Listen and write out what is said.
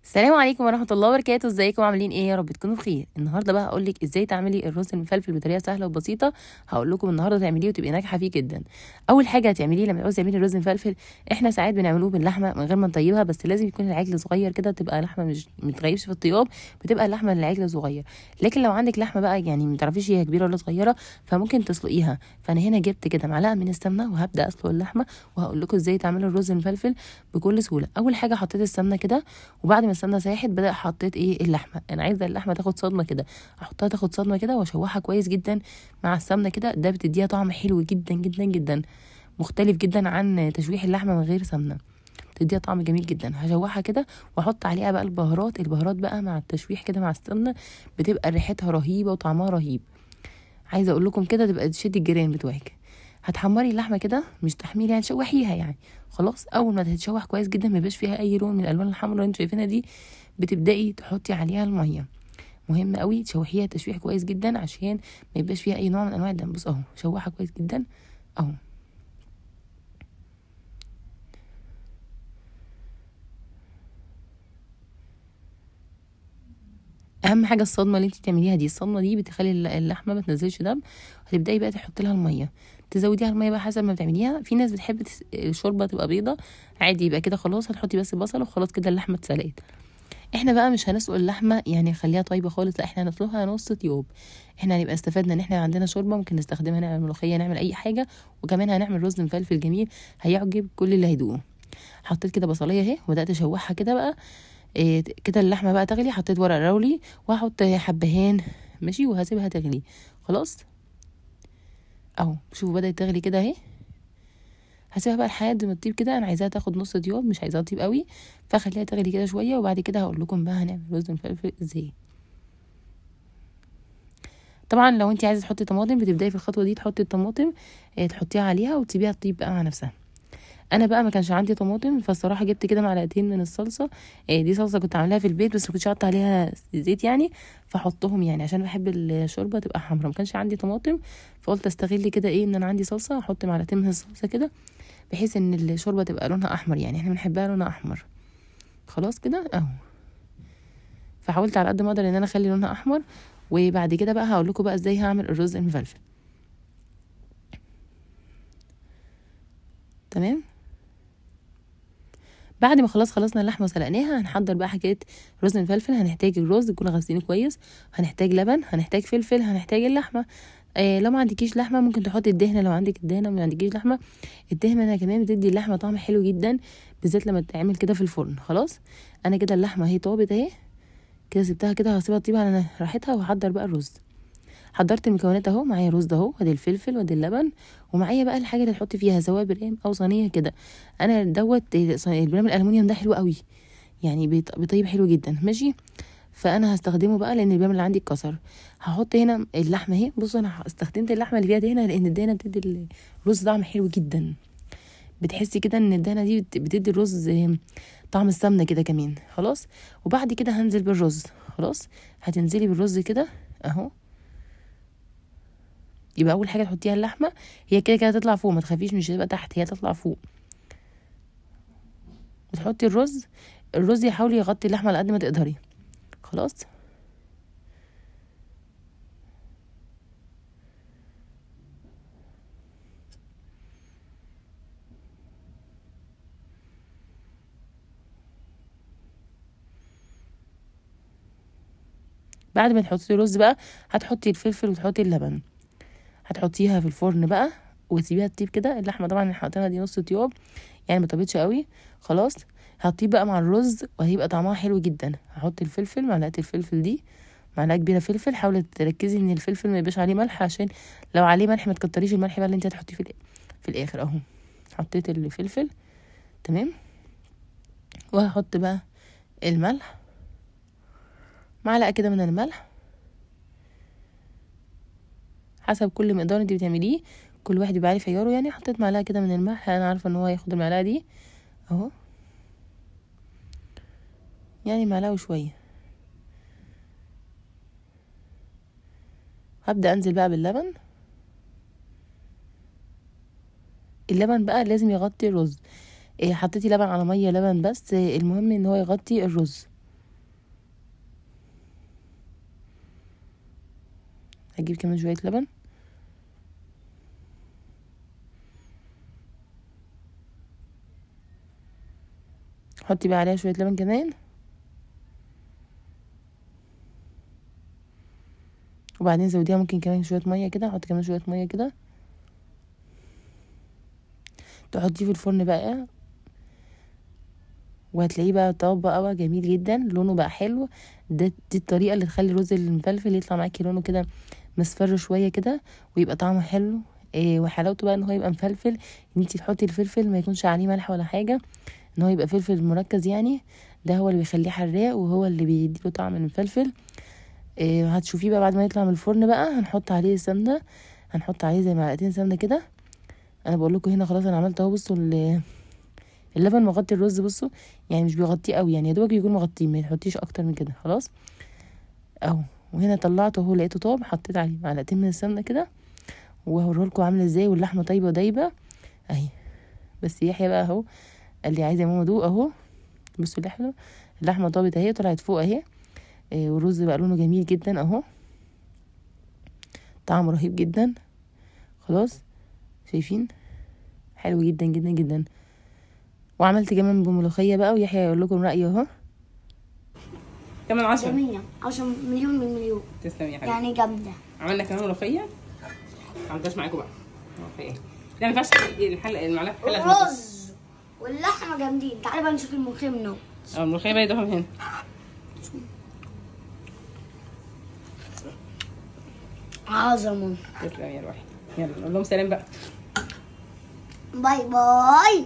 السلام عليكم ورحمه الله وبركاته. ازيكم عاملين ايه؟ يا رب تكونوا بخير. النهارده بقى هقول لك ازاي تعملي الرز المفلفل بطريقه سهله وبسيطه. هقول لكم النهارده تعمليه وتبقي ناجحه فيه جدا. اول حاجه هتعمليه لما تعوزي تعملي الرز المفلفل، احنا ساعات بنعملوه باللحمه من غير ما نطيبها، بس لازم يكون العجل صغير كده، تبقى لحمه مش متغيبش في الطياب، بتبقى اللحمه العجل صغير. لكن لو عندك لحمه بقى يعني ما تعرفيش هي كبيره ولا صغيره، فممكن تسلقيها. فانا هنا جبت كده معلقه من السمنه وهبدا اسلق اللحمه، وهقول لكم ازاي تعملوا الرز المفلفل بكل سهوله. اول حاجه حطيت السمنه كده، وبعد ما السمنه ساحت بدأ حطيت ايه اللحمه. انا عايزه اللحمه تاخد صدمه كده، احطها تاخد صدمه كده واشوحها كويس جدا مع السمنه كده. ده بتديها طعم حلو جدا جدا جدا، مختلف جدا عن تشويح اللحمه من غير سمنه، بتديها طعم جميل جدا. هشوحها كده واحط عليها بقى البهارات بقى مع التشويح كده مع السمنه، بتبقى ريحتها رهيبه وطعمها رهيب. عايزه اقول لكم كده تبقى تشد الجيران بتوعك. هتحمري اللحمه كده، مش تحميري يعني، شوحيها يعني. خلاص، اول ما تتشوح كويس جدا ما يبقاش فيها اي لون من الالوان الحمراء اللي انتوا شايفينها دي، بتبداي تحطي عليها الميه. مهم قوي تشوحيها تشويح كويس جدا عشان ما يبقاش فيها اي نوع من انواع الدم. بص اهو، شوحها كويس جدا اهو. اهم حاجه الصدمه اللي انت تعمليها دي، الصدمه دي بتخلي اللحمه ما تنزلش دم. هتبداي بقى تحطي لها الميه، تزوديها الميه بقى حسب ما بتعمليها. في ناس بتحب الشوربه تبقى بيضه، عادي يبقى كده خلاص، هتحطي بس بصل وخلاص كده اللحمه اتسلقت. احنا بقى مش هنسلق اللحمه يعني نخليها طيبه خالص، لا احنا هنسلقها نص طيوب. احنا هنبقى استفدنا ان احنا عندنا شوربه ممكن نستخدمها، نعمل ملوخيه، نعمل اي حاجه، وكمان هنعمل رز مفلفل جميل هيعجب كل اللي هيدوقه. حطيت كده بصليه اهي وبدات اشوحها كده بقى. إيه كده اللحمه بقى تغلي، حطيت ورق راولي وهحط حبهان، ماشي، وهسيبها تغلي. خلاص اهو، شوفوا بدات تغلي كده اهي. هسيبها بقى لحد ما تطيب كده، انا عايزاها تاخد نص طياب، مش عايزاها تطيب قوي، فخليها تغلي كده شويه. وبعد كده هقول لكم بقى هنعمل رز مفلفل ازاي. طبعا لو انت عايزه تحطي طماطم، بتبداي في الخطوه دي تحطي الطماطم، تحطيها عليها وتسيبيها تطيب بقى مع نفسها. انا بقى ما كانش عندي طماطم، فالصراحه جبت كده معلقتين من الصلصه. دي صلصه كنت عاملاها في البيت، بس ما كنتش حاطه عليها زيت يعني، فحطهم يعني عشان بحب الشوربه تبقى حمرا. ما كانش عندي طماطم، فقلت استغل كده ايه ان انا عندي صلصه، احط معلقتين من الصلصه كده، بحيث ان الشوربه تبقى لونها احمر، يعني احنا بنحبها لونها احمر. خلاص كده اهو، فحاولت على قد ما اقدر ان انا اخلي لونها احمر. وبعد كده بقى هقول لكم بقى ازاي هعمل الرز المفلفل. تمام، بعد ما خلصنا اللحمه وسلقناها، هنحضر بقى حكايه رز مفلفل. هنحتاج الرز نكون غاسلينه كويس، هنحتاج لبن، هنحتاج فلفل، هنحتاج اللحمه. لو ما عندكيش لحمه ممكن تحطي الدهنه، لو عندك الدهنه ما عندكيش لحمه، الدهنه انا كمان بتدي اللحمه طعم حلو جدا، بالذات لما تتعمل كده في الفرن. خلاص، انا كده اللحمه اهي طابت اهي كده، سبتها كده، هسيبها تطيب على راحتها، وهحضر بقى الرز. حضرت المكونات اهو، معايا الرز ده اهو، ادي الفلفل وادي اللبن، ومعايا بقى الحاجه اللي تحطي فيها، سواء برام او صينيه كده. انا دوت البرام الالومنيوم ده حلو قوي، يعني بيطيب حلو جدا، ماشي. فانا هستخدمه بقى لان البرام اللي عندي اتكسر. هحط هنا اللحمه اهي. بصوا انا استخدمت اللحمه اللي فيها دهنه، لان الدهنه بتدي الرز طعم حلو جدا. بتحسي كده ان الدهنه دي بتدي الرز طعم السمنه كده كمان. خلاص، وبعد كده هنزل بالرز. خلاص، هتنزلي بالرز كده اهو. يبقى اول حاجه تحطيها اللحمه، هي كده كده تطلع فوق، ما تخافيش مش هتبقى تحت، هي تطلع فوق. وتحطي الرز يحاول يغطي اللحمه على قد ما تقدري. خلاص، بعد ما تحطي الرز بقى، هتحطي الفلفل وتحطي اللبن، هتحطيها في الفرن بقى وتسيبيها تطيب كده. اللحمه طبعا اللي حاطينها دي نص طياب، يعني ما طابتش قوي. خلاص، هتطيب بقى مع الرز وهيبقى طعمها حلو جدا. هحط الفلفل، معلقه الفلفل دي، معلقه كبيره فلفل. حاولي تركزي ان الفلفل ما يبقاش عليه ملح، عشان لو عليه ملح ما تكتريش الملح بقى اللي انت هتحطيه في الاخر اهو. حطيت الفلفل، تمام. وهحط بقى الملح، معلقه كده من الملح حسب كل مقدار انت بتعمليه، كل واحد يبقى عارف عياره يعني. حطيت معلقه كده من الملح، انا عارفه ان هو هياخد المعلقه دي اهو، يعني معلقه وشويه. هبدا انزل بقى باللبن. اللبن بقى لازم يغطي الرز. حطيتي لبن على ميه لبن، بس المهم ان هو يغطي الرز. هجيب كمان شويه لبن، حطي بقى عليها شويه لبن كمان، وبعدين زوديها ممكن كمان شويه ميه كده، حطي كمان شويه ميه كده، تحطيه في الفرن بقى، وهتلاقيه بقى طاب بقى جميل جدا، لونه بقى حلو. دي الطريقه اللي تخلي الرز المفلفل يطلع معاكي لونه كده مصفر شويه كده، ويبقى طعمه حلو. وحلاوته بقى ان هو يبقى مفلفل، ان انتي تحطي الفلفل ما يكونش عليه ملح ولا حاجه، ان هو يبقى فلفل مركز يعني، ده هو اللي بيخليه حراق، وهو اللي بيديله طعم المفلفل. هتشوفيه بقى بعد ما يطلع من الفرن بقى، هنحط عليه السمنه، هنحط عليه زي معلقتين سمنه كده. انا بقول لكم هنا خلاص انا عملت اهو. بصوا اللبن مغطي الرز، بصوا يعني مش بيغطيه قوي، يعني يا دوبك يكون مغطيه، ما تحطيش اكتر من كده. خلاص اهو. وهنا طلعته اهو، لقيته طاب، حطيت عليه معلقتين من السمنه كده، وهوريلكوا عامله ازاي، واللحمه طيبه ودايبه اهي. بس يحيى بقى اهو قال لي عايزه يا ماما دوق اهو. بصوا اللحمه، اللحمه طابت اهي، طلعت فوق اهي. والرز بقى لونه جميل جدا اهو، طعمه رهيب جدا. خلاص شايفين، حلو جدا جدا جدا. وعملت كمان بملوخيه بقى، ويحيى يقول لكم رايه اهو. كمان 10 جميلة، 10 مليون من مليون. تسلمي يا حبيبي، يعني جامدة. عملنا كمان ملوخيه، ما عملتهاش معاكم بقى ملوخيه، لا ما ينفعش الحلقه المعلقه حلقه. الرز واللحمة جامدين. تعالى بقى نشوف الملوخية منهم. الملوخيه بقى يدوها من هنا. عظمة. تسلمي يا روحي، يلا نقول لهم سلام بقى. باي باي.